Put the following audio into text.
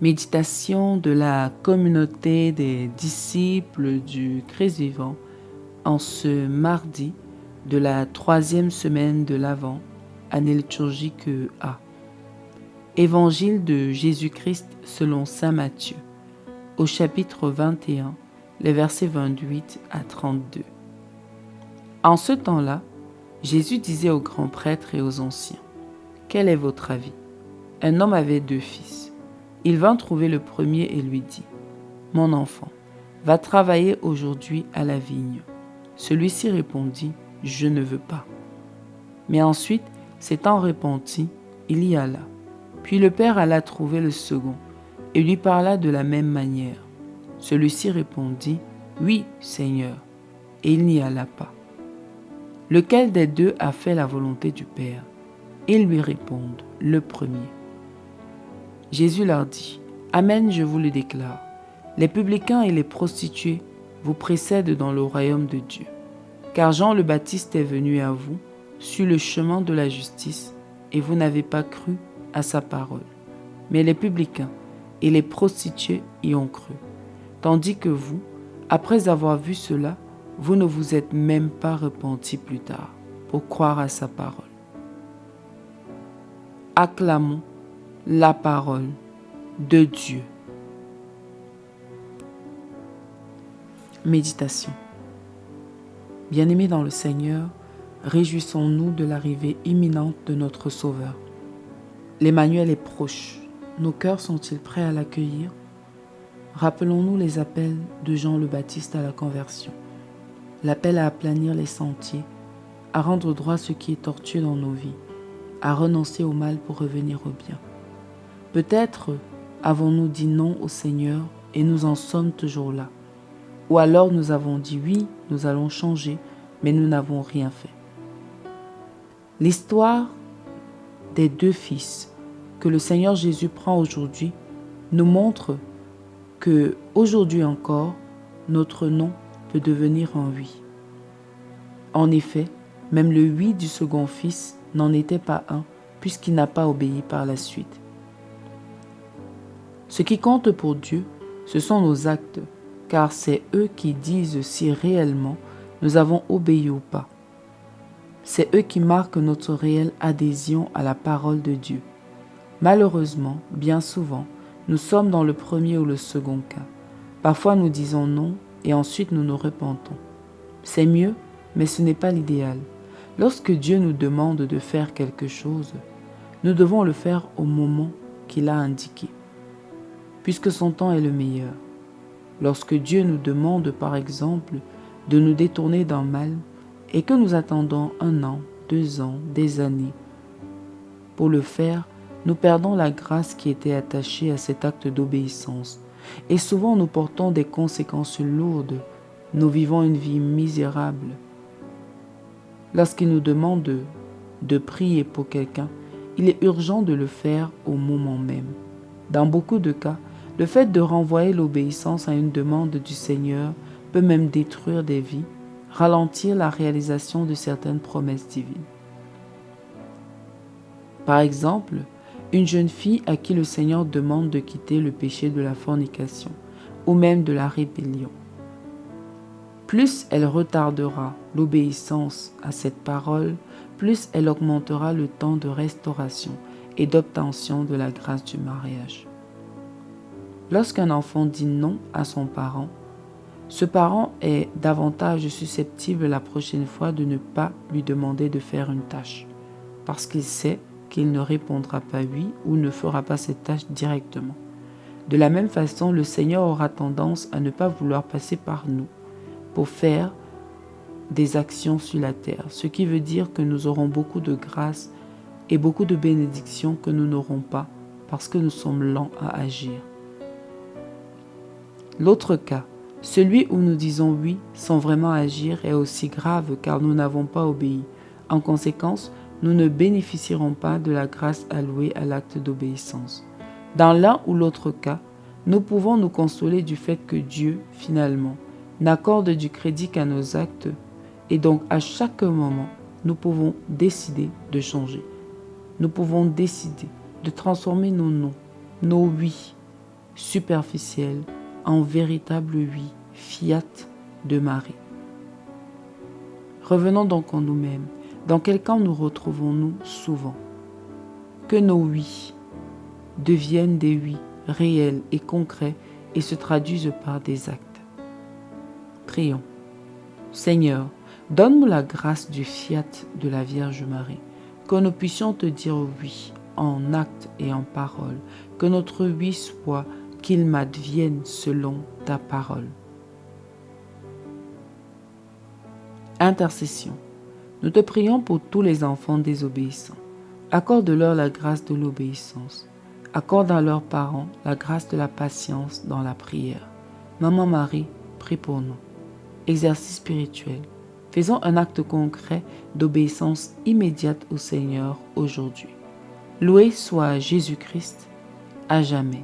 Méditation de la communauté des disciples du Christ vivant en ce mardi de la 3e semaine de l'Avent, année liturgique A. Évangile de Jésus-Christ selon saint Matthieu, au chapitre 21, les versets 28 à 32. En ce temps-là, Jésus disait aux grands prêtres et aux anciens : « Quel est votre avis ? Un homme avait 2 fils. Il vint trouver le premier et lui dit : « Mon enfant, va travailler aujourd'hui à la vigne. » Celui-ci répondit : « Je ne veux pas. » Mais ensuite, s'étant repenti, il y alla. Puis le père alla trouver le second et lui parla de la même manière. Celui-ci répondit : « Oui, Seigneur. » Et il n'y alla pas. Lequel des 2 a fait la volonté du Père ? Ils lui répondent : « Le premier. » Jésus leur dit : « Amen, je vous le déclare, les publicains et les prostituées vous précèdent dans le royaume de Dieu. Car Jean le Baptiste est venu à vous sur le chemin de la justice, et vous n'avez pas cru à sa parole. Mais les publicains et les prostituées y ont cru. Tandis que vous, après avoir vu cela, vous ne vous êtes même pas repentis plus tard pour croire à sa parole. » Acclamons la parole de Dieu. Méditation. Bien-aimés dans le Seigneur, réjouissons-nous de l'arrivée imminente de notre Sauveur. L'Emmanuel est proche. Nos cœurs sont-ils prêts à l'accueillir ? Rappelons-nous les appels de Jean le Baptiste à la conversion. L'appel à aplanir les sentiers, à rendre droit ce qui est tortueux dans nos vies, à renoncer au mal pour revenir au bien. Peut-être avons-nous dit non au Seigneur et nous en sommes toujours là. Ou alors nous avons dit oui, nous allons changer, mais nous n'avons rien fait. L'histoire des 2 fils que le Seigneur Jésus prend aujourd'hui nous montre que aujourd'hui encore, notre non peut devenir un oui. En effet, même le oui du second fils n'en était pas un, puisqu'il n'a pas obéi par la suite. Ce qui compte pour Dieu, ce sont nos actes, car c'est eux qui disent si réellement nous avons obéi ou pas. C'est eux qui marquent notre réelle adhésion à la parole de Dieu. Malheureusement, bien souvent, nous sommes dans le premier ou le second cas. Parfois nous disons non et ensuite nous nous repentons. C'est mieux, mais ce n'est pas l'idéal. Lorsque Dieu nous demande de faire quelque chose, nous devons le faire au moment qu'il a indiqué, puisque son temps est le meilleur. Lorsque Dieu nous demande, par exemple, de nous détourner d'un mal et que nous attendons 1 an, 2 ans, des années pour le faire, nous perdons la grâce qui était attachée à cet acte d'obéissance. Et souvent nous portons des conséquences lourdes. Nous vivons une vie misérable. Lorsqu'il nous demande de prier pour quelqu'un, il est urgent de le faire au moment même. Dans beaucoup de cas, le fait de renvoyer l'obéissance à une demande du Seigneur peut même détruire des vies, ralentir la réalisation de certaines promesses divines. Par exemple, une jeune fille à qui le Seigneur demande de quitter le péché de la fornication ou même de la rébellion. Plus elle retardera l'obéissance à cette parole, plus elle augmentera le temps de restauration et d'obtention de la grâce du mariage. Lorsqu'un enfant dit non à son parent, ce parent est davantage susceptible la prochaine fois de ne pas lui demander de faire une tâche, parce qu'il sait qu'il ne répondra pas oui ou ne fera pas cette tâche directement. De la même façon, le Seigneur aura tendance à ne pas vouloir passer par nous pour faire des actions sur la terre, ce qui veut dire que nous aurons beaucoup de grâce et beaucoup de bénédictions que nous n'aurons pas parce que nous sommes lents à agir. L'autre cas, celui où nous disons oui sans vraiment agir, est aussi grave car nous n'avons pas obéi. En conséquence, nous ne bénéficierons pas de la grâce allouée à l'acte d'obéissance. Dans l'un ou l'autre cas, nous pouvons nous consoler du fait que Dieu, finalement, n'accorde du crédit qu'à nos actes, et donc à chaque moment, nous pouvons décider de changer. Nous pouvons décider de transformer nos non, nos oui, superficiel en véritable oui, fiat de Marie. Revenons donc en nous-mêmes. Dans quel camp nous retrouvons-nous souvent? Que nos oui deviennent des oui réels et concrets et se traduisent par des actes. Prions. Seigneur, donne-nous la grâce du fiat de la Vierge Marie, que nous puissions te dire oui en actes et en paroles, que notre oui soit qu'il m'advienne selon ta parole. Intercession. Nous te prions pour tous les enfants désobéissants. Accorde-leur la grâce de l'obéissance. Accorde à leurs parents la grâce de la patience dans la prière. Maman Marie, prie pour nous. Exercice spirituel. Faisons un acte concret d'obéissance immédiate au Seigneur aujourd'hui. Loué soit Jésus-Christ, à jamais.